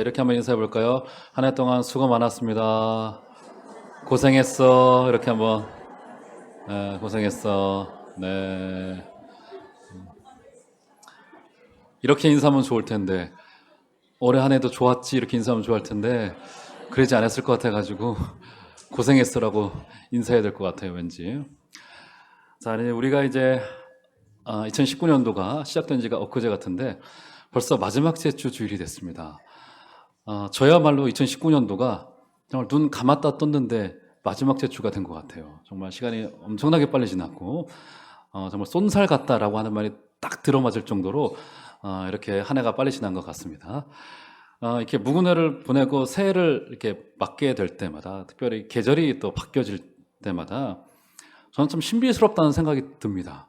이렇게 한번 인사해 볼까요? 한 해 동안 수고 많았습니다. 고생했어. 이렇게 한번. 네, 고생했어. 네. 이렇게 인사하면 좋을 텐데, 올해 한 해도 좋았지. 이렇게 인사하면 좋을 텐데, 그러지 않았을 것 같아가지고, 고생했어라고 인사해야 될 것 같아요, 왠지. 자, 우리가 이제 2019년도가 시작된 지가 엊그제 같은데, 벌써 마지막 주 주일이 됐습니다. 저야말로 2019년도가 정말 눈 감았다 떴는데 마지막 주가 된 것 같아요. 정말 시간이 엄청나게 빨리 지났고 정말 쏜살 같다라고 하는 말이 딱 들어맞을 정도로 이렇게 한 해가 빨리 지난 것 같습니다. 이렇게 묵은 해를 보내고 새해를 이렇게 맞게 될 때마다, 특별히 계절이 또 바뀌어질 때마다 저는 좀 신비스럽다는 생각이 듭니다.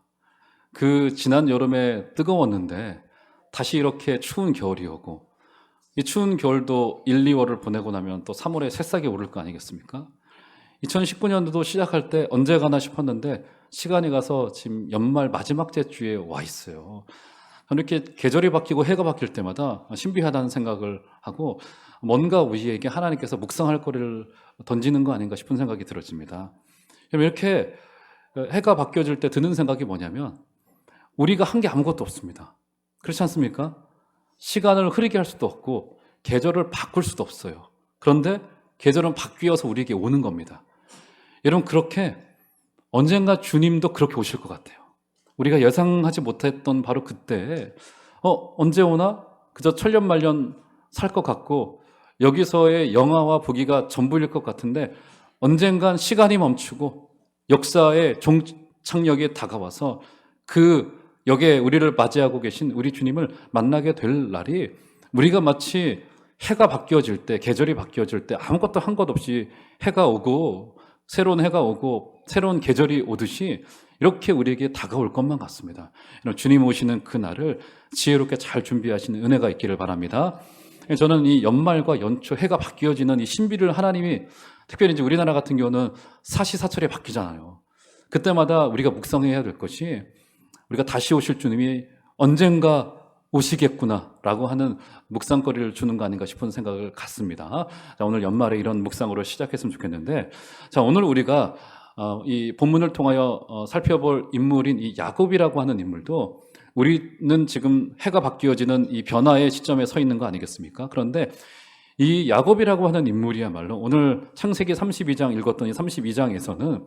그 지난 여름에 뜨거웠는데 다시 이렇게 추운 겨울이 오고, 이 추운 겨울도 1, 2월을 보내고 나면 또 3월에 새싹이 오를 거 아니겠습니까? 2019년도도 시작할 때 언제 가나 싶었는데 시간이 가서 지금 연말 마지막 주에 와 있어요. 저는 이렇게 계절이 바뀌고 해가 바뀔 때마다 신비하다는 생각을 하고, 뭔가 우리에게 하나님께서 묵상할 거리를 던지는 거 아닌가 싶은 생각이 들어집니다. 이렇게 해가 바뀌어질 때 드는 생각이 뭐냐면, 우리가 한 게 아무것도 없습니다. 그렇지 않습니까? 시간을 흐리게 할 수도 없고 계절을 바꿀 수도 없어요. 그런데 계절은 바뀌어서 우리에게 오는 겁니다. 여러분, 그렇게 언젠가 주님도 그렇게 오실 것 같아요. 우리가 예상하지 못했던 바로 그때 언제 오나? 그저 천년만년 살 것 같고 여기서의 영화와 부귀가 전부일 것 같은데, 언젠간 시간이 멈추고 역사의 종착역에 다가와서 그 여기에 우리를 맞이하고 계신 우리 주님을 만나게 될 날이, 우리가 마치 해가 바뀌어질 때, 계절이 바뀌어질 때 아무것도 한 것 없이 해가 오고 새로운 해가 오고 새로운 계절이 오듯이 이렇게 우리에게 다가올 것만 같습니다. 주님 오시는 그 날을 지혜롭게 잘 준비하시는 은혜가 있기를 바랍니다. 저는 이 연말과 연초 해가 바뀌어지는 이 신비를 하나님이, 특별히 이제 우리나라 같은 경우는 사시사철에 바뀌잖아요. 그때마다 우리가 묵상해야 될 것이, 우리가 다시 오실 주님이 언젠가 오시겠구나라고 하는 묵상거리를 주는 거 아닌가 싶은 생각을 갖습니다. 자, 오늘 연말에 이런 묵상으로 시작했으면 좋겠는데, 자, 오늘 우리가 이 본문을 통하여 살펴볼 인물인 이 야곱이라고 하는 인물도, 우리는 지금 해가 바뀌어지는 이 변화의 시점에 서 있는 거 아니겠습니까? 그런데 이 야곱이라고 하는 인물이야말로 오늘 창세기 32장 읽었던 이 32장에서는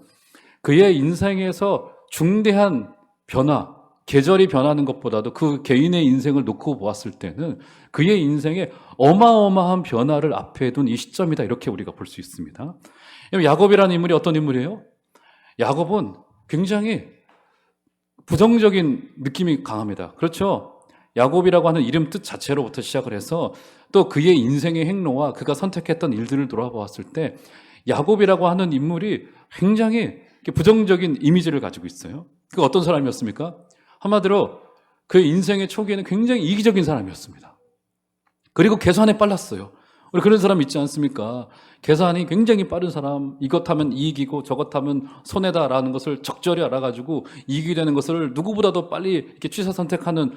그의 인생에서 중대한 변화, 계절이 변하는 것보다도 그 개인의 인생을 놓고 보았을 때는 그의 인생에 어마어마한 변화를 앞에 둔 이 시점이다, 이렇게 우리가 볼 수 있습니다. 야곱이라는 인물이 어떤 인물이에요? 야곱은 굉장히 부정적인 느낌이 강합니다. 그렇죠? 야곱이라고 하는 이름 뜻 자체로부터 시작을 해서 또 그의 인생의 행로와 그가 선택했던 일들을 돌아보았을 때 야곱이라고 하는 인물이 굉장히 부정적인 이미지를 가지고 있어요. 그 어떤 사람이었습니까? 한마디로 그의 인생의 초기에는 굉장히 이기적인 사람이었습니다. 그리고 계산에 빨랐어요. 우리 그런 사람 있지 않습니까? 계산이 굉장히 빠른 사람, 이것 하면 이익이고 저것 하면 손해다라는 것을 적절히 알아가지고 이익이 되는 것을 누구보다도 빨리 이렇게 취사 선택하는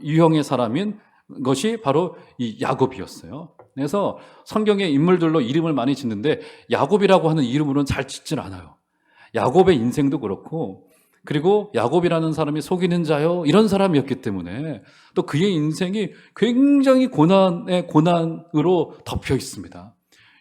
유형의 사람인 것이 바로 이 야곱이었어요. 그래서 성경의 인물들로 이름을 많이 짓는데 야곱이라고 하는 이름으로는 잘 짓질 않아요. 야곱의 인생도 그렇고, 그리고 야곱이라는 사람이 속이는 자요, 이런 사람이었기 때문에 또 그의 인생이 굉장히 고난의 고난으로 덮여 있습니다.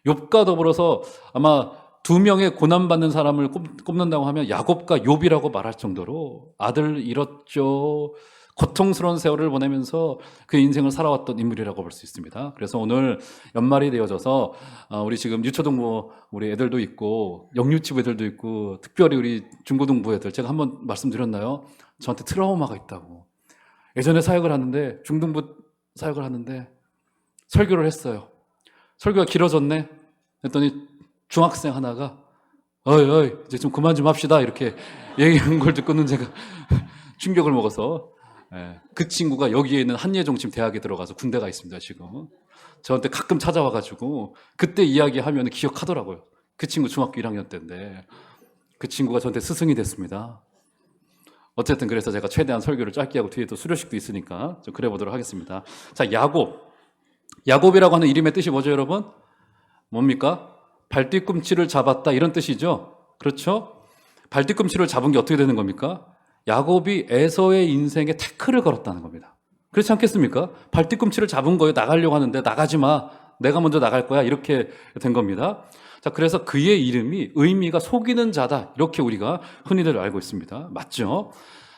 욥과 더불어서 아마 두 명의 고난받는 사람을 꼽는다고 하면 야곱과 욥이라고 말할 정도로 아들을 잃었죠. 고통스러운 세월을 보내면서 그 인생을 살아왔던 인물이라고 볼 수 있습니다. 그래서 오늘 연말이 되어져서 우리 지금 유초등부 우리 애들도 있고 영유치부 애들도 있고 특별히 우리 중고등부 애들, 제가 한번 말씀드렸나요? 저한테 트라우마가 있다고. 예전에 사역을 하는데, 중등부 사역을 하는데 설교를 했어요. 설교가 길어졌네 했더니 중학생 하나가 어이 이제 좀 그만 좀 합시다 이렇게 얘기한 걸 듣고는 제가 충격을 먹어서, 그 친구가 여기에 있는 한예종침 대학에 들어가서 군대가 있습니다. 지금 저한테 가끔 찾아와가지고 그때 이야기하면 기억하더라고요. 그 친구 중학교 1학년 때인데 그 친구가 저한테 스승이 됐습니다. 어쨌든 그래서 제가 최대한 설교를 짧게 하고 뒤에 또 수료식도 있으니까 좀 그래 보도록 하겠습니다. 자, 야곱. 야곱이라고 하는 이름의 뜻이 뭐죠, 여러분? 뭡니까? 발뒤꿈치를 잡았다, 이런 뜻이죠. 그렇죠? 발뒤꿈치를 잡은 게 어떻게 되는 겁니까? 야곱이 에서의 인생에 태클을 걸었다는 겁니다. 그렇지 않겠습니까? 발뒤꿈치를 잡은 거예요. 나가려고 하는데 나가지 마. 내가 먼저 나갈 거야. 이렇게 된 겁니다. 자, 그래서 그의 이름이 의미가 속이는 자다. 이렇게 우리가 흔히들 알고 있습니다. 맞죠?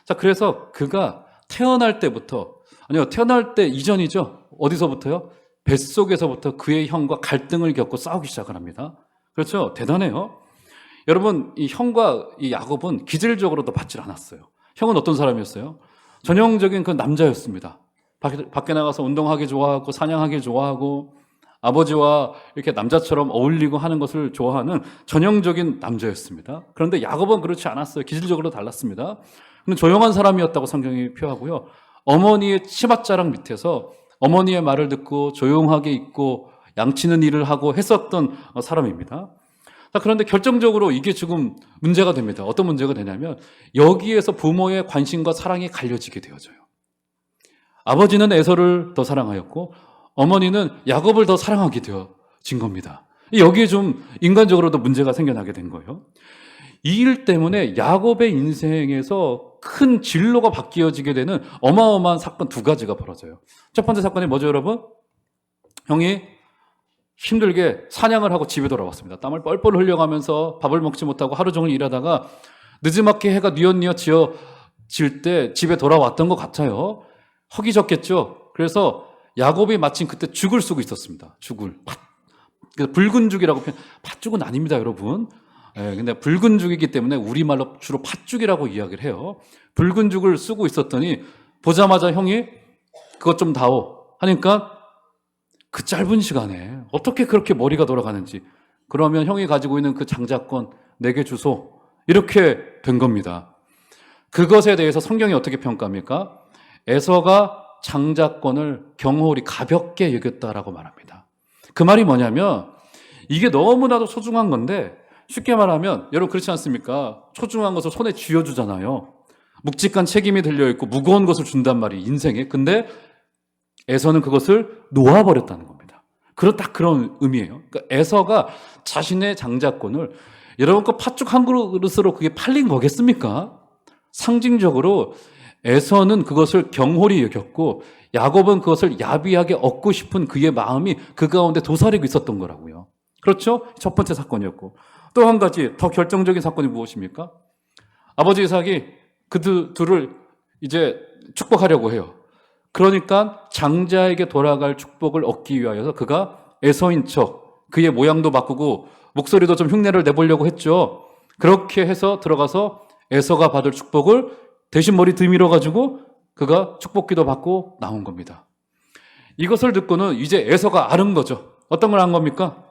자, 그래서 그가 태어날 때부터, 아니요, 태어날 때 이전이죠. 어디서부터요? 뱃속에서부터 그의 형과 갈등을 겪고 싸우기 시작을 합니다. 그렇죠? 대단해요. 여러분, 이 형과 이 야곱은 기질적으로도 받질 않았어요. 형은 어떤 사람이었어요? 전형적인 그 남자였습니다. 밖에 나가서 운동하기 좋아하고 사냥하기 좋아하고 아버지와 이렇게 남자처럼 어울리고 하는 것을 좋아하는 전형적인 남자였습니다. 그런데 야곱은 그렇지 않았어요. 기질적으로 달랐습니다. 그는 조용한 사람이었다고 성경이 표하고요. 어머니의 치맛자락 밑에서 어머니의 말을 듣고 조용하게 있고 양치는 일을 하고 했었던 사람입니다. 자, 그런데 결정적으로 이게 지금 문제가 됩니다. 어떤 문제가 되냐면 여기에서 부모의 관심과 사랑이 갈려지게 되어져요. 아버지는 에서를 더 사랑하였고 어머니는 야곱을 더 사랑하게 되어진 겁니다. 여기에 좀 인간적으로도 문제가 생겨나게 된 거예요. 이 일 때문에 야곱의 인생에서 큰 진로가 바뀌어지게 되는 어마어마한 사건 두 가지가 벌어져요. 첫 번째 사건이 뭐죠, 여러분? 형이 힘들게 사냥을 하고 집에 돌아왔습니다. 땀을 뻘뻘 흘려가면서 밥을 먹지 못하고 하루 종일 일하다가 늦지막히 해가 뉘엿뉘엿 지어질 때 집에 돌아왔던 것 같아요. 허기졌겠죠. 그래서 야곱이 마침 그때 죽을 쓰고 있었습니다. 죽을. 붉은 죽이라고 표현. 팥죽은 아닙니다, 여러분. 근데 붉은 죽이기 때문에 우리말로 주로 팥죽이라고 이야기를 해요. 붉은 죽을 쓰고 있었더니 보자마자 형이 그것 좀 다오 하니까 그 짧은 시간에 어떻게 그렇게 머리가 돌아가는지, 그러면 형이 가지고 있는 그 장자권 내게 주소, 이렇게 된 겁니다. 그것에 대해서 성경이 어떻게 평가합니까? 에서가 장자권을 경홀히 가볍게 여겼다라고 말합니다. 그 말이 뭐냐면 이게 너무나도 소중한 건데, 쉽게 말하면 여러분 그렇지 않습니까? 소중한 것을 손에 쥐어주잖아요. 묵직한 책임이 들려있고 무거운 것을 준단 말이 인생에. 근데 에서는 그것을 놓아버렸다는 겁니다. 딱 그런 의미예요. 그러니까 에서가 자신의 장자권을, 여러분 그 팥죽 한 그릇으로 그게 팔린 거겠습니까? 상징적으로 에서는 그것을 경홀히 여겼고 야곱은 그것을 야비하게 얻고 싶은 그의 마음이 그 가운데 도사리고 있었던 거라고요. 그렇죠? 첫 번째 사건이었고, 또 한 가지 더 결정적인 사건이 무엇입니까? 아버지 이삭이 그 둘을 이제 축복하려고 해요. 그러니까 장자에게 돌아갈 축복을 얻기 위하여서 그가 에서인 척, 그의 모양도 바꾸고 목소리도 좀 흉내를 내보려고 했죠. 그렇게 해서 들어가서 에서가 받을 축복을 대신 머리 들밀어가지고 그가 축복기도 받고 나온 겁니다. 이것을 듣고는 이제 에서가 아는 거죠. 어떤 걸 안 겁니까?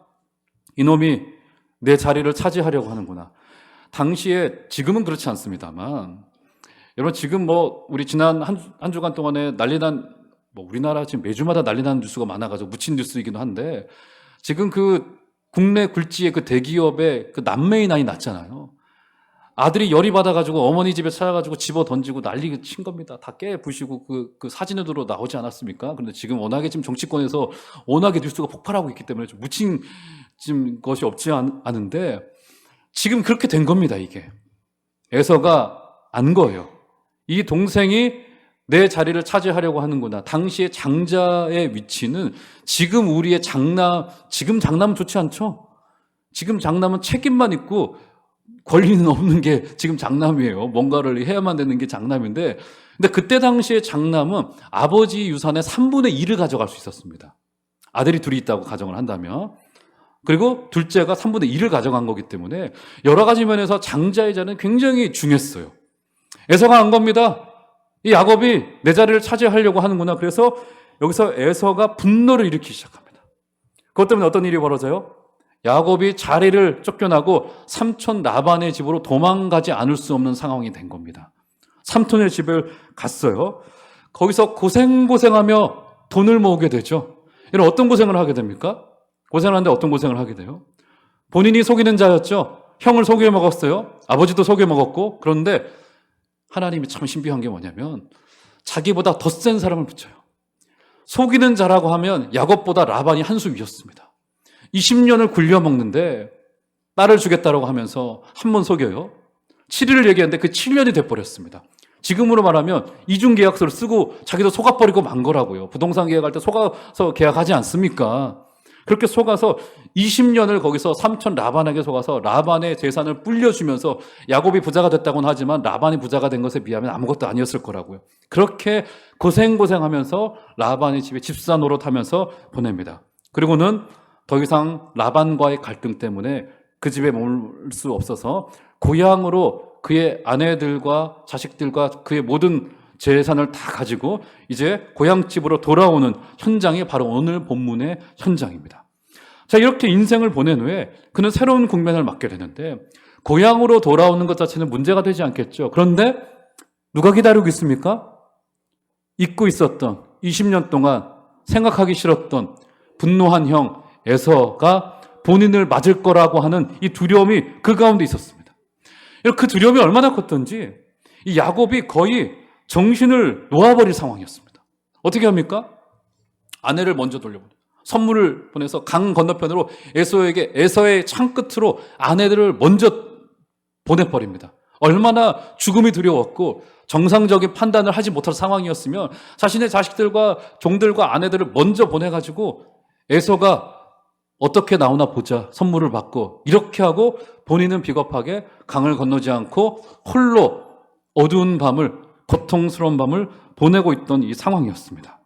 이놈이 내 자리를 차지하려고 하는구나. 당시에, 지금은 그렇지 않습니다만, 여러분 지금 우리 지난 한 주간 동안에 난리난, 우리나라 지금 매주마다 난리나는 뉴스가 많아가지고 묻힌 뉴스이기도 한데, 지금 그 국내 굴지의 그 대기업의 그 남매의 난이 났잖아요. 아들이 열이 받아가지고 어머니 집에 찾아가지고 집어 던지고 난리 친 겁니다. 다 깨부시고 그 사진으로 나오지 않았습니까? 그런데 지금 워낙에 지금 정치권에서 워낙에 뉴스가 폭발하고 있기 때문에 좀 묻힌 지금 것이 없지 않은데, 지금 그렇게 된 겁니다, 이게. 에서가 안 거예요. 이 동생이 내 자리를 차지하려고 하는구나. 당시의 장자의 위치는 지금 우리의 지금 장남은 좋지 않죠? 지금 장남은 책임만 있고 권리는 없는 게 지금 장남이에요. 뭔가를 해야만 되는 게 장남인데, 근데 그때 당시에 장남은 아버지 유산의 3분의 1을 가져갈 수 있었습니다. 아들이 둘이 있다고 가정을 한다면. 그리고 둘째가 3분의 1을 가져간 거기 때문에 여러 가지 면에서 장자의 자는 굉장히 중요했어요. 에서가 안 겁니다. 이 야곱이 내 자리를 차지하려고 하는구나. 그래서 여기서 에서가 분노를 일으키기 시작합니다. 그것 때문에 어떤 일이 벌어져요? 야곱이 자리를 쫓겨나고 삼촌 라반의 집으로 도망가지 않을 수 없는 상황이 된 겁니다. 삼촌의 집을 갔어요. 거기서 고생하며 돈을 모으게 되죠. 이런 어떤 고생을 하게 됩니까? 고생을 하는데 어떤 고생을 하게 돼요? 본인이 속이는 자였죠. 형을 속여 먹었어요. 아버지도 속여 먹었고. 그런데 하나님이 참 신비한 게 뭐냐면 자기보다 더 센 사람을 붙여요. 속이는 자라고 하면 야곱보다 라반이 한 수 위였습니다. 20년을 굴려먹는데 딸을 주겠다라고 하면서 한 번 속여요. 7일을 얘기했는데 그 7년이 돼버렸습니다. 지금으로 말하면 이중계약서를 쓰고 자기도 속아버리고 만 거라고요. 부동산 계약할 때 속아서 계약하지 않습니까? 그렇게 속아서 20년을 거기서 삼촌 라반에게 속아서 라반의 재산을 불려주면서 야곱이 부자가 됐다고는 하지만 라반이 부자가 된 것에 비하면 아무것도 아니었을 거라고요. 그렇게 고생하면서 라반의 집에 집사 노릇하면서 보냅니다. 그리고는 더 이상 라반과의 갈등 때문에 그 집에 머물 수 없어서 고향으로 그의 아내들과 자식들과 그의 모든 재산을 다 가지고 이제 고향집으로 돌아오는 현장이 바로 오늘 본문의 현장입니다. 자, 이렇게 인생을 보낸 후에 그는 새로운 국면을 맞게 되는데 고향으로 돌아오는 것 자체는 문제가 되지 않겠죠. 그런데 누가 기다리고 있습니까? 잊고 있었던 20년 동안 생각하기 싫었던 분노한 형 에서가 본인을 맞을 거라고 하는 이 두려움이 그 가운데 있었습니다. 그 두려움이 얼마나 컸던지 이 야곱이 거의 정신을 놓아버릴 상황이었습니다. 어떻게 합니까? 아내를 먼저 돌려보내요. 선물을 보내서 강 건너편으로 에서에게 에서의 창끝으로 아내들을 먼저 보내버립니다. 얼마나 죽음이 두려웠고 정상적인 판단을 하지 못할 상황이었으면 자신의 자식들과 종들과 아내들을 먼저 보내가지고 에서가 어떻게 나오나 보자 선물을 받고 이렇게 하고 본인은 비겁하게 강을 건너지 않고 홀로 어두운 밤을 고통스러운 밤을 보내고 있던 이 상황이었습니다.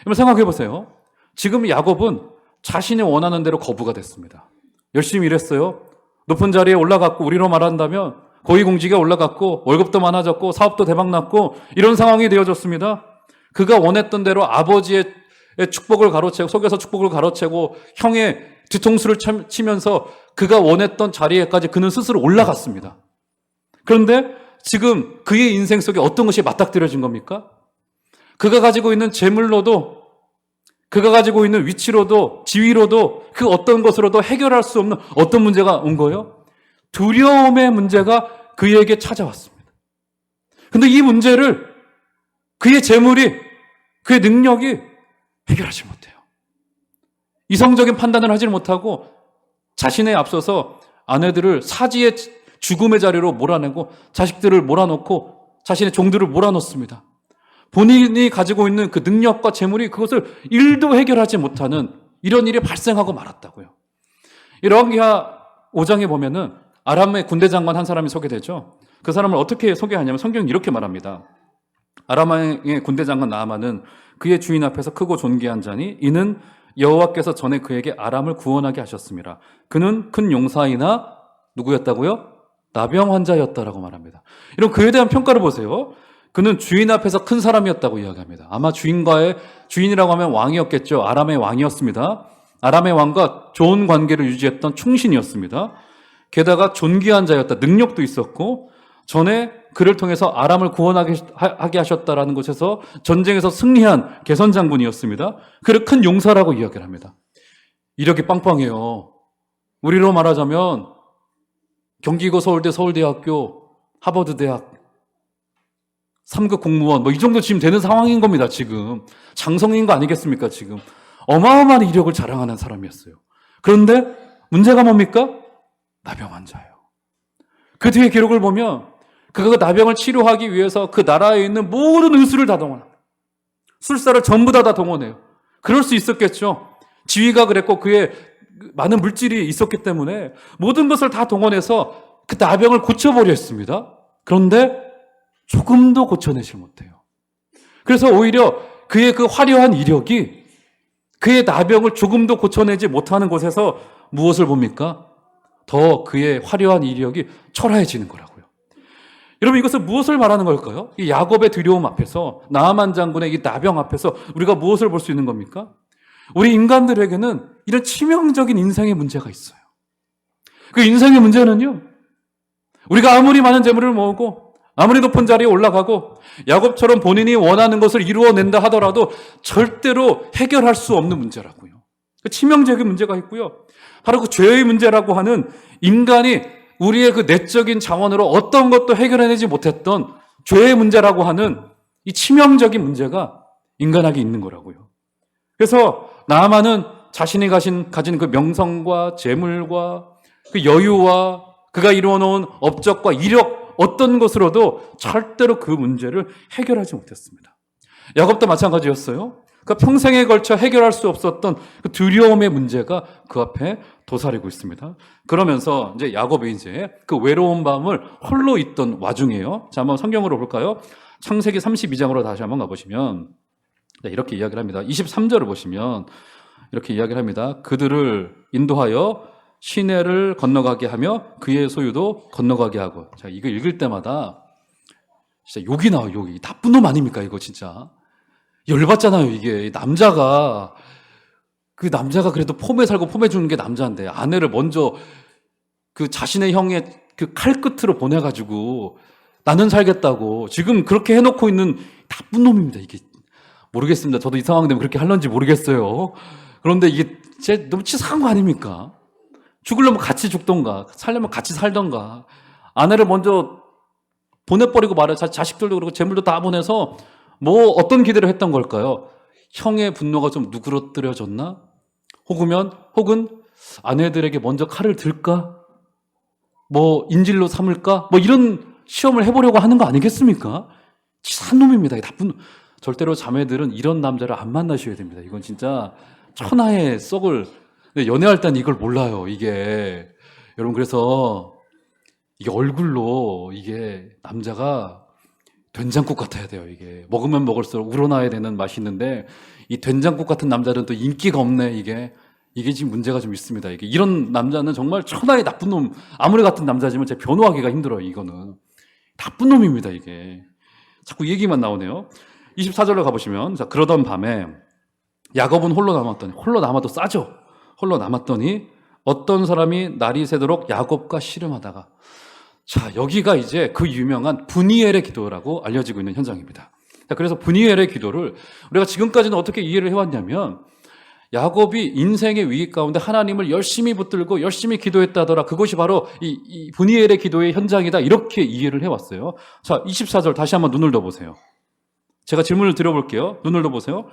여러분 생각해 보세요. 지금 야곱은 자신이 원하는 대로 거부가 됐습니다. 열심히 일했어요. 높은 자리에 올라갔고 우리로 말한다면 고위공직에 올라갔고 월급도 많아졌고 사업도 대박났고 이런 상황이 되어졌습니다. 그가 원했던 대로 아버지의 축복을 가로채고 속여서 축복을 가로채고 형의 뒤통수를 치면서 그가 원했던 자리에까지 그는 스스로 올라갔습니다. 그런데 지금 그의 인생 속에 어떤 것이 맞닥뜨려진 겁니까? 그가 가지고 있는 재물로도 그가 가지고 있는 위치로도 지위로도 그 어떤 것으로도 해결할 수 없는 어떤 문제가 온 거예요? 두려움의 문제가 그에게 찾아왔습니다. 그런데 이 문제를 그의 재물이 그의 능력이 해결하지 못해요. 이성적인 판단을 하지 못하고 자신에 앞서서 아내들을 사지의 죽음의 자리로 몰아내고 자식들을 몰아넣고 자신의 종들을 몰아넣습니다. 본인이 가지고 있는 그 능력과 재물이 그것을 일도 해결하지 못하는 이런 일이 발생하고 말았다고요. 이러기야 5장에 보면은 아람의 군대 장관 한 사람이 소개되죠. 그 사람을 어떻게 소개하냐면 성경이 이렇게 말합니다. 아람의 군대 장관 나아만은 그의 주인 앞에서 크고 존귀한 자니 이는 여호와께서 전에 그에게 아람을 구원하게 하셨습니다. 그는 큰 용사이나 누구였다고요? 나병 환자였다라고 말합니다. 이런 그에 대한 평가를 보세요. 그는 주인 앞에서 큰 사람이었다고 이야기합니다. 아마 주인이라고 하면 왕이었겠죠. 아람의 왕이었습니다. 아람의 왕과 좋은 관계를 유지했던 충신이었습니다. 게다가 존귀한 자였다. 능력도 있었고 전에 그를 통해서 아람을 구원하게 하셨다라는 것에서 전쟁에서 승리한 개선 장군이었습니다. 그를 큰 용사라고 이야기를 합니다. 이력이 빵빵해요. 우리로 말하자면 경기고 서울대, 서울대학교, 하버드대학, 3급 공무원 이 정도 지금 되는 상황인 겁니다. 지금 장성인 거 아니겠습니까? 지금 어마어마한 이력을 자랑하는 사람이었어요. 그런데 문제가 뭡니까? 나병 환자예요. 그 뒤에 기록을 보면 그가 나병을 치료하기 위해서 그 나라에 있는 모든 의술을 다 동원합니다. 술사를 전부 다 동원해요. 그럴 수 있었겠죠. 지위가 그랬고 그의 많은 물질이 있었기 때문에 모든 것을 다 동원해서 그 나병을 고쳐버려 했습니다. 그런데 조금도 고쳐내지 못해요. 그래서 오히려 그의 그 화려한 이력이 그의 나병을 조금도 고쳐내지 못하는 곳에서 무엇을 봅니까? 더 그의 화려한 이력이 초라해지는 거라고요. 여러분 이것은 무엇을 말하는 걸까요? 이 야곱의 두려움 앞에서 나아만 장군의 이 나병 앞에서 우리가 무엇을 볼 수 있는 겁니까? 우리 인간들에게는 이런 치명적인 인생의 문제가 있어요. 그 인생의 문제는요, 우리가 아무리 많은 재물을 모으고 아무리 높은 자리에 올라가고 야곱처럼 본인이 원하는 것을 이루어낸다 하더라도 절대로 해결할 수 없는 문제라고요. 그 치명적인 문제가 있고요. 바로 그 죄의 문제라고 하는 인간이 우리의 그 내적인 자원으로 어떤 것도 해결해내지 못했던 죄의 문제라고 하는 이 치명적인 문제가 인간에게 있는 거라고요. 그래서 나아만은 자신이 가진 그 명성과 재물과 그 여유와 그가 이루어놓은 업적과 이력 어떤 것으로도 절대로 그 문제를 해결하지 못했습니다. 야곱도 마찬가지였어요. 그 평생에 걸쳐 해결할 수 없었던 그 두려움의 문제가 그 앞에 도사리고 있습니다. 그러면서 이제 야곱이 이제 그 외로운 밤을 홀로 있던 와중이에요. 자, 한번 성경으로 볼까요? 창세기 32장으로 다시 한번 가보시면 이렇게 이야기를 합니다. 23절을 보시면 이렇게 이야기를 합니다. 그들을 인도하여 시내를 건너가게 하며 그의 소유도 건너가게 하고. 자, 이거 읽을 때마다 진짜 욕이 나와요, 욕이. 나쁜 놈 아닙니까, 이거 진짜. 열받잖아요, 이게. 그 남자가 그래도 폼에 살고 폼에 주는 게 남자인데, 아내를 먼저 그 자신의 형의 그 칼끝으로 보내가지고 나는 살겠다고 지금 그렇게 해놓고 있는 나쁜 놈입니다, 이게. 모르겠습니다. 저도 이 상황 되면 그렇게 할런지 모르겠어요. 그런데 이게 진짜 너무 치사한 거 아닙니까? 죽으려면 같이 죽던가, 살려면 같이 살던가, 아내를 먼저 보내버리고 말해, 자식들도 그렇고 재물도 다 보내서 뭐 어떤 기대를 했던 걸까요? 형의 분노가 좀 누그러뜨려졌나? 혹은 아내들에게 먼저 칼을 들까? 뭐 인질로 삼을까? 뭐 이런 시험을 해보려고 하는 거 아니겠습니까? 치사한 놈입니다. 나쁜 놈. 절대로 자매들은 이런 남자를 안 만나셔야 됩니다. 이건 진짜 천하의 썩을. 연애할 땐 이걸 몰라요, 이게. 여러분, 그래서 이게 얼굴로 이게 남자가 된장국 같아야 돼요, 이게. 먹으면 먹을수록 우러나야 되는 맛이 있는데, 이 된장국 같은 남자는 또 인기가 없네, 이게. 이게 지금 문제가 좀 있습니다, 이게. 이런 남자는 정말 천하의 나쁜 놈, 아무리 같은 남자지만 제가 변호하기가 힘들어요, 이거는. 나쁜 놈입니다, 이게. 자꾸 얘기만 나오네요. 24절로 가보시면, 자, 그러던 밤에 야곱은 홀로 남아도 싸죠. 홀로 남았더니 어떤 사람이 날이 새도록 야곱과 씨름하다가, 자, 여기가 이제 그 유명한 브니엘의 기도라고 알려지고 있는 현장입니다. 자, 그래서 브니엘의 기도를 우리가 지금까지는 어떻게 이해를 해왔냐면, 야곱이 인생의 위기 가운데 하나님을 열심히 붙들고 열심히 기도했다더라. 그것이 바로 이 브니엘의 기도의 현장이다. 이렇게 이해를 해왔어요. 자, 24절 다시 한번 눈을 떠보세요. 제가 질문을 드려볼게요. 눈을 떠보세요.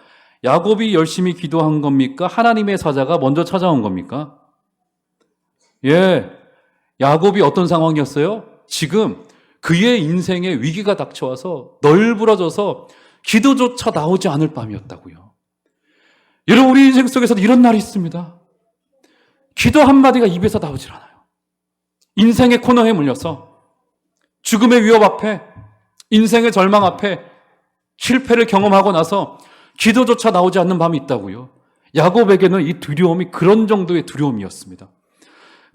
야곱이 열심히 기도한 겁니까? 하나님의 사자가 먼저 찾아온 겁니까? 예. 야곱이 어떤 상황이었어요? 지금 그의 인생에 위기가 닥쳐와서 널브러져서 기도조차 나오지 않을 밤이었다고요. 여러분, 우리 인생 속에서도 이런 날이 있습니다. 기도 한마디가 입에서 나오질 않아요. 인생의 코너에 물려서 죽음의 위협 앞에, 인생의 절망 앞에 실패를 경험하고 나서 기도조차 나오지 않는 밤이 있다고요. 야곱에게는 이 두려움이 그런 정도의 두려움이었습니다.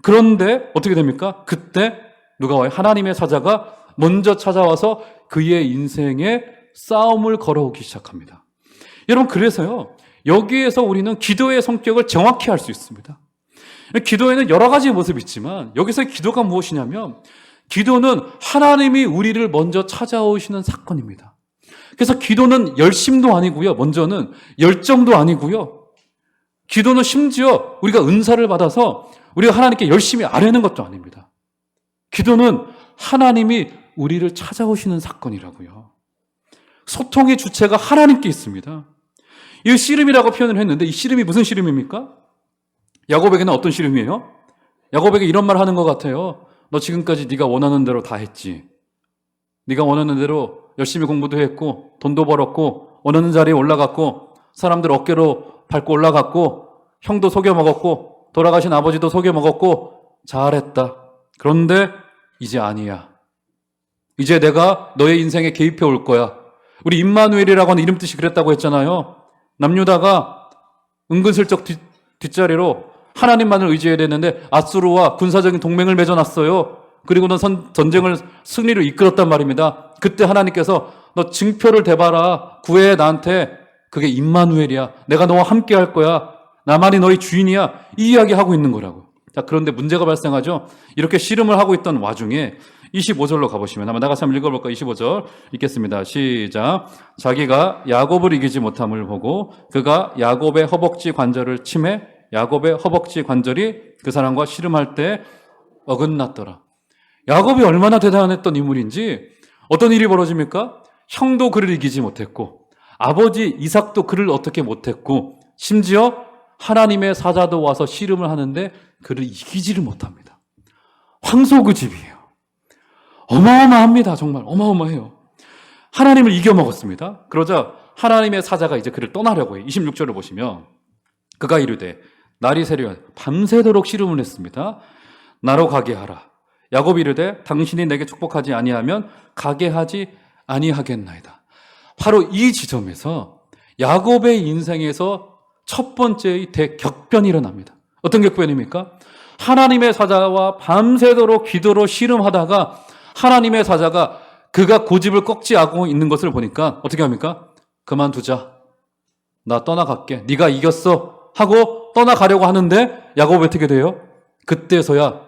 그런데 어떻게 됩니까? 그때 누가 와요? 하나님의 사자가 먼저 찾아와서 그의 인생에 싸움을 걸어오기 시작합니다. 여러분, 그래서요, 여기에서 우리는 기도의 성격을 정확히 알 수 있습니다. 기도에는 여러 가지 모습이 있지만 여기서의 기도가 무엇이냐면, 기도는 하나님이 우리를 먼저 찾아오시는 사건입니다. 그래서 기도는 열심도 아니고요, 먼저는 열정도 아니고요, 기도는 심지어 우리가 은사를 받아서 우리가 하나님께 열심히 아뢰는 것도 아닙니다. 기도는 하나님이 우리를 찾아오시는 사건이라고요. 소통의 주체가 하나님께 있습니다. 이 씨름이라고 표현을 했는데, 이 씨름이 무슨 씨름입니까? 야곱에게는 어떤 씨름이에요? 야곱에게 이런 말 하는 것 같아요. 너 지금까지 네가 원하는 대로 다 했지. 네가 원하는 대로 열심히 공부도 했고 돈도 벌었고 원하는 자리에 올라갔고 사람들 어깨로 밟고 올라갔고 형도 속여먹었고 돌아가신 아버지도 속여먹었고 잘했다. 그런데 이제 아니야. 이제 내가 너의 인생에 개입해 올 거야. 우리 임마누엘이라고 하는 이름 뜻이 그랬다고 했잖아요. 남유다가 은근슬쩍 뒷자리로 하나님만을 의지해야 되는데 아수르와 군사적인 동맹을 맺어놨어요. 그리고는 전쟁을 승리로 이끌었단 말입니다. 그때 하나님께서 너 증표를 대봐라. 구해 나한테. 그게 임마누엘이야. 내가 너와 함께 할 거야. 나만이 너의 주인이야. 이 이야기 하고 있는 거라고. 자, 그런데 문제가 발생하죠. 이렇게 씨름을 하고 있던 와중에 25절로 가보시면 한번 나가서 한번 읽어볼까요? 25절 읽겠습니다. 시작. 자기가 야곱을 이기지 못함을 보고 그가 야곱의 허벅지 관절을 치매 야곱의 허벅지 관절이 그 사람과 씨름할 때 어긋났더라. 야곱이 얼마나 대단했던 인물인지 어떤 일이 벌어집니까? 형도 그를 이기지 못했고 아버지 이삭도 그를 어떻게 못했고 심지어 하나님의 사자도 와서 씨름을 하는데 그를 이기지를 못합니다. 황소그집이에요. 어마어마합니다. 정말 어마어마해요. 하나님을 이겨먹었습니다. 그러자 하나님의 사자가 이제 그를 떠나려고 해요. 26절을 보시면 그가 이르되 날이 새려 밤새도록 씨름을 했습니다. 나로 가게 하라. 야곱이 이르되 당신이 내게 축복하지 아니하면 가게 하지 아니하겠나이다. 바로 이 지점에서 야곱의 인생에서 첫 번째의 대격변이 일어납니다. 어떤 격변입니까? 하나님의 사자와 밤새도록 기도로 씨름하다가 하나님의 사자가 그가 고집을 꺾지 않고 있는 것을 보니까 어떻게 합니까? 그만두자. 나 떠나갈게. 네가 이겼어. 하고 떠나가려고 하는데 야곱이 어떻게 돼요? 그때서야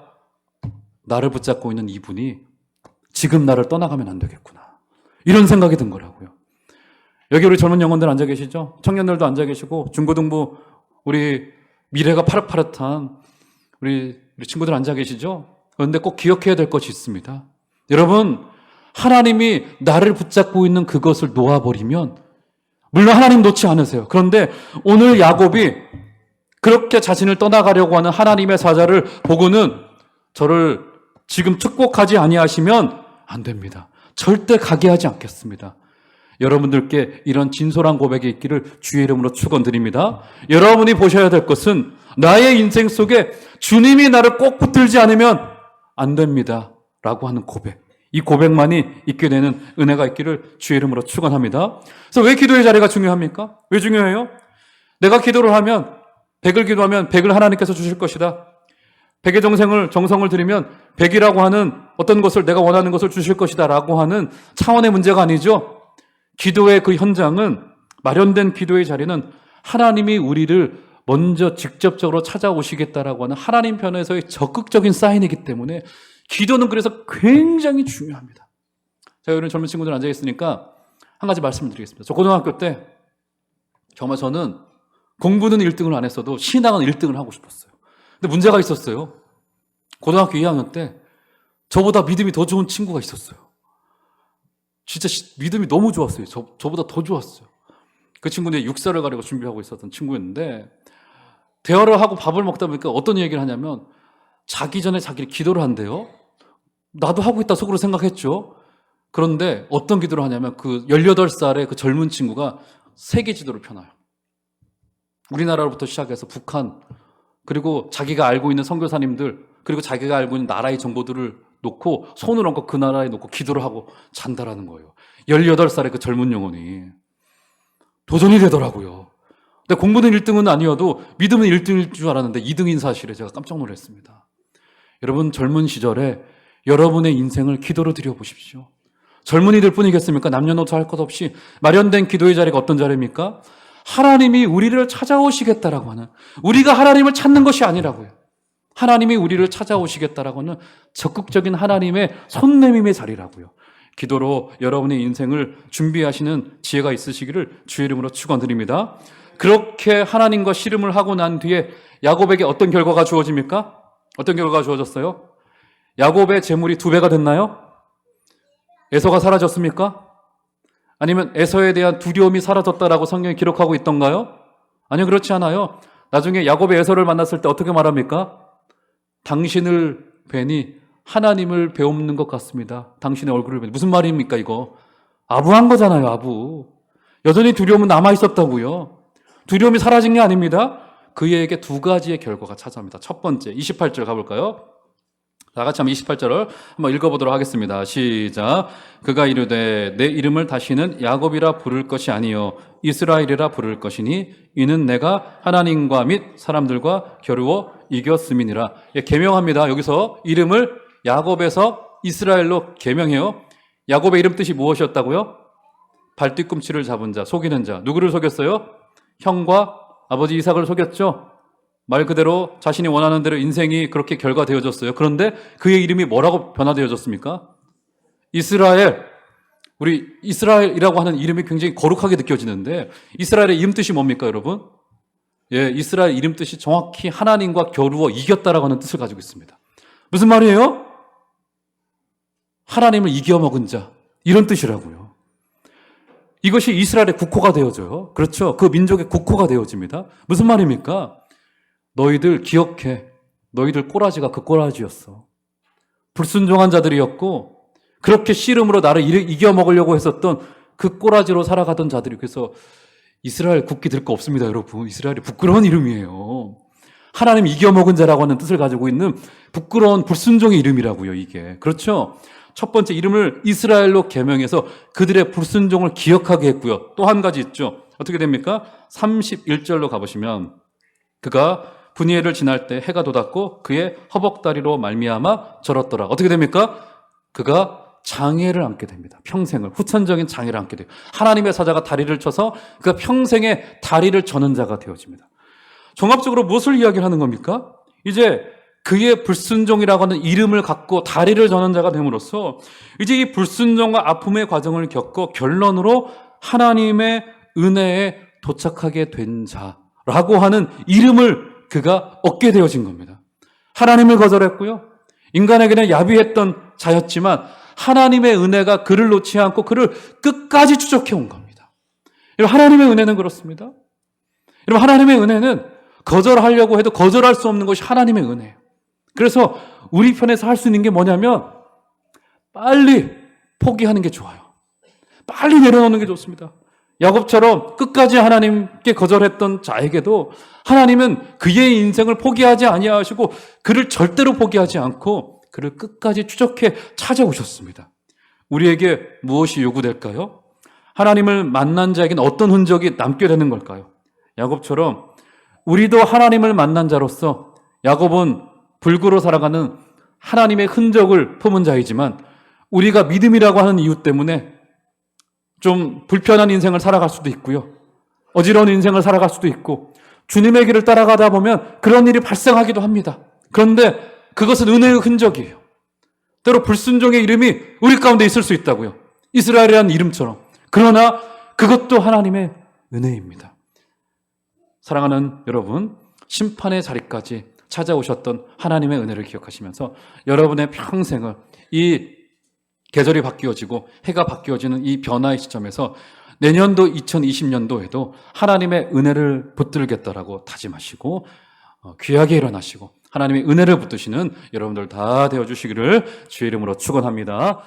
나를 붙잡고 있는 이분이 지금 나를 떠나가면 안 되겠구나. 이런 생각이 든 거라고요. 여기 우리 젊은 영혼들 앉아 계시죠? 청년들도 앉아 계시고 중고등부 우리 미래가 파릇파릇한 우리 친구들 앉아 계시죠? 그런데 꼭 기억해야 될 것이 있습니다. 여러분, 하나님이 나를 붙잡고 있는 그것을 놓아버리면 물론 하나님 놓지 않으세요. 그런데 오늘 야곱이 그렇게 자신을 떠나가려고 하는 하나님의 사자를 보고는 저를 지금 축복하지 아니하시면 안 됩니다. 절대 가게 하지 않겠습니다. 여러분들께 이런 진솔한 고백이 있기를 주의 이름으로 축원드립니다. 여러분이 보셔야 될 것은 나의 인생 속에 주님이 나를 꼭 붙들지 않으면 안 됩니다. 라고 하는 고백. 이 고백만이 있게 되는 은혜가 있기를 주의 이름으로 축원합니다. 그래서 왜 기도의 자리가 중요합니까? 왜 중요해요? 내가 기도를 하면 100을 기도하면 100을 하나님께서 주실 것이다. 100의 정성을 드리면 100이라고 하는 어떤 것을 내가 원하는 것을 주실 것이다 라고 하는 차원의 문제가 아니죠. 기도의 그 현장은 마련된 기도의 자리는 하나님이 우리를 먼저 직접적으로 찾아오시겠다라고 하는 하나님 편에서의 적극적인 사인이기 때문에 기도는 그래서 굉장히 중요합니다. 제가 이런 젊은 친구들 앉아 있으니까 한 가지 말씀을 드리겠습니다. 저 고등학교 때 정말 저는 공부는 1등을 안 했어도 신앙은 1등을 하고 싶었어요. 근데 문제가 있었어요. 고등학교 2학년 때 저보다 믿음이 더 좋은 친구가 있었어요. 진짜 믿음이 너무 좋았어요. 저보다 더 좋았어요. 그 친구는 육사를 가려고 준비하고 있었던 친구였는데 대화를 하고 밥을 먹다 보니까 어떤 얘기를 하냐면 자기 전에 자기를 기도를 한대요. 나도 하고 있다 속으로 생각했죠. 그런데 어떤 기도를 하냐면 그 18살의 그 젊은 친구가 세계 지도를 펴놔요. 우리나라로부터 시작해서 북한 그리고 자기가 알고 있는 선교사님들 그리고 자기가 알고 있는 나라의 정보들을 놓고 손을 얹고 그 나라에 놓고 기도를 하고 잔다라는 거예요. 18살의 그 젊은 영혼이 도전이 되더라고요. 근데 공부는 1등은 아니어도 믿음은 1등일 줄 알았는데 2등인 사실에 제가 깜짝 놀랐습니다. 여러분 젊은 시절에 여러분의 인생을 기도로 드려보십시오. 젊은이들 뿐이겠습니까? 남녀노소 할 것 없이 마련된 기도의 자리가 어떤 자리입니까? 하나님이 우리를 찾아오시겠다라고 하는 우리가 하나님을 찾는 것이 아니라고요. 하나님이 우리를 찾아오시겠다라고 하는 적극적인 하나님의 손내밈의 자리라고요. 기도로 여러분의 인생을 준비하시는 지혜가 있으시기를 주의 이름으로 축원드립니다. 그렇게 하나님과 씨름을 하고 난 뒤에 야곱에게 어떤 결과가 주어집니까? 어떤 결과가 주어졌어요? 야곱의 재물이 2배가 됐나요? 에서가 사라졌습니까? 아니면 에서에 대한 두려움이 사라졌다라고 성경이 기록하고 있던가요? 아니요, 그렇지 않아요. 나중에 야곱이 에서를 만났을 때 어떻게 말합니까? 당신을 뵈니 하나님을 배우는 것 같습니다. 당신의 얼굴을 뵈니. 무슨 말입니까 이거? 아부한 거잖아요, 아부. 여전히 두려움은 남아있었다고요. 두려움이 사라진 게 아닙니다. 그에게 2가지의 결과가 찾아옵니다. 첫 번째, 28절 가볼까요? 다 같이 한번 28절을 한번 읽어보도록 하겠습니다. 시작. 그가 이르되 내 이름을 다시는 야곱이라 부를 것이 아니요 이스라엘이라 부를 것이니 이는 내가 하나님과 및 사람들과 겨루어 이겼음이니라. 예, 개명합니다. 여기서 이름을 야곱에서 이스라엘로 개명해요. 야곱의 이름 뜻이 무엇이었다고요? 발뒤꿈치를 잡은 자, 속이는 자. 누구를 속였어요? 형과 아버지 이삭을 속였죠. 말 그대로 자신이 원하는 대로 인생이 그렇게 결과되어졌어요. 그런데 그의 이름이 뭐라고 변화되어졌습니까? 이스라엘. 우리 이스라엘이라고 하는 이름이 굉장히 거룩하게 느껴지는데 이스라엘의 이름 뜻이 뭡니까, 여러분? 예, 이스라엘 이름 뜻이 정확히 하나님과 겨루어 이겼다라고 하는 뜻을 가지고 있습니다. 무슨 말이에요? 하나님을 이겨먹은 자. 이런 뜻이라고요. 이것이 이스라엘의 국호가 되어져요. 그렇죠. 그 민족의 국호가 되어집니다. 무슨 말입니까? 너희들 기억해. 너희들 꼬라지가 그 꼬라지였어. 불순종한 자들이었고 그렇게 씨름으로 나를 이겨먹으려고 했었던 그 꼬라지로 살아가던 자들이. 그래서 이스라엘 국기 들 거 없습니다, 여러분. 이스라엘이 부끄러운 이름이에요. 하나님 이겨먹은 자라고 하는 뜻을 가지고 있는 부끄러운 불순종의 이름이라고요, 이게. 그렇죠? 첫 번째 이름을 이스라엘로 개명해서 그들의 불순종을 기억하게 했고요. 또 한 가지 있죠. 어떻게 됩니까? 31절로 가보시면 그가 분이엘을 지날 때 해가 돋았고 그의 허벅다리로 말미암아 절었더라. 어떻게 됩니까? 그가 장애를 안게 됩니다. 평생을. 후천적인 장애를 안게 돼요. 하나님의 사자가 다리를 쳐서 그가 평생에 다리를 저는 자가 되어집니다. 종합적으로 무엇을 이야기를 하는 겁니까? 이제 그의 불순종이라고 하는 이름을 갖고 다리를 저는 자가 됨으로써 이제 이 불순종과 아픔의 과정을 겪고 결론으로 하나님의 은혜에 도착하게 된 자라고 하는 이름을 그가 얻게 되어진 겁니다. 하나님을 거절했고요. 인간에게는 야비했던 자였지만 하나님의 은혜가 그를 놓지 않고 그를 끝까지 추적해 온 겁니다. 여러분, 하나님의 은혜는 그렇습니다. 여러분, 하나님의 은혜는 거절하려고 해도 거절할 수 없는 것이 하나님의 은혜예요. 그래서 우리 편에서 할 수 있는 게 뭐냐면 빨리 포기하는 게 좋아요. 빨리 내려놓는 게 좋습니다. 야곱처럼 끝까지 하나님께 거절했던 자에게도 하나님은 그의 인생을 포기하지 아니하시고 그를 절대로 포기하지 않고 그를 끝까지 추적해 찾아오셨습니다. 우리에게 무엇이 요구될까요? 하나님을 만난 자에게는 어떤 흔적이 남게 되는 걸까요? 야곱처럼 우리도 하나님을 만난 자로서 야곱은 불구로 살아가는 하나님의 흔적을 품은 자이지만 우리가 믿음이라고 하는 이유 때문에 좀 불편한 인생을 살아갈 수도 있고요. 어지러운 인생을 살아갈 수도 있고 주님의 길을 따라가다 보면 그런 일이 발생하기도 합니다. 그런데 그것은 은혜의 흔적이에요. 때로 불순종의 이름이 우리 가운데 있을 수 있다고요. 이스라엘이라는 이름처럼. 그러나 그것도 하나님의 은혜입니다. 사랑하는 여러분, 심판의 자리까지 찾아오셨던 하나님의 은혜를 기억하시면서 여러분의 평생을 이 계절이 바뀌어지고 해가 바뀌어지는 이 변화의 시점에서 내년도 2020년도에도 하나님의 은혜를 붙들겠다라고 다짐하시고 귀하게 일어나시고 하나님의 은혜를 붙드시는 여러분들 다 되어주시기를 주의 이름으로 축원합니다.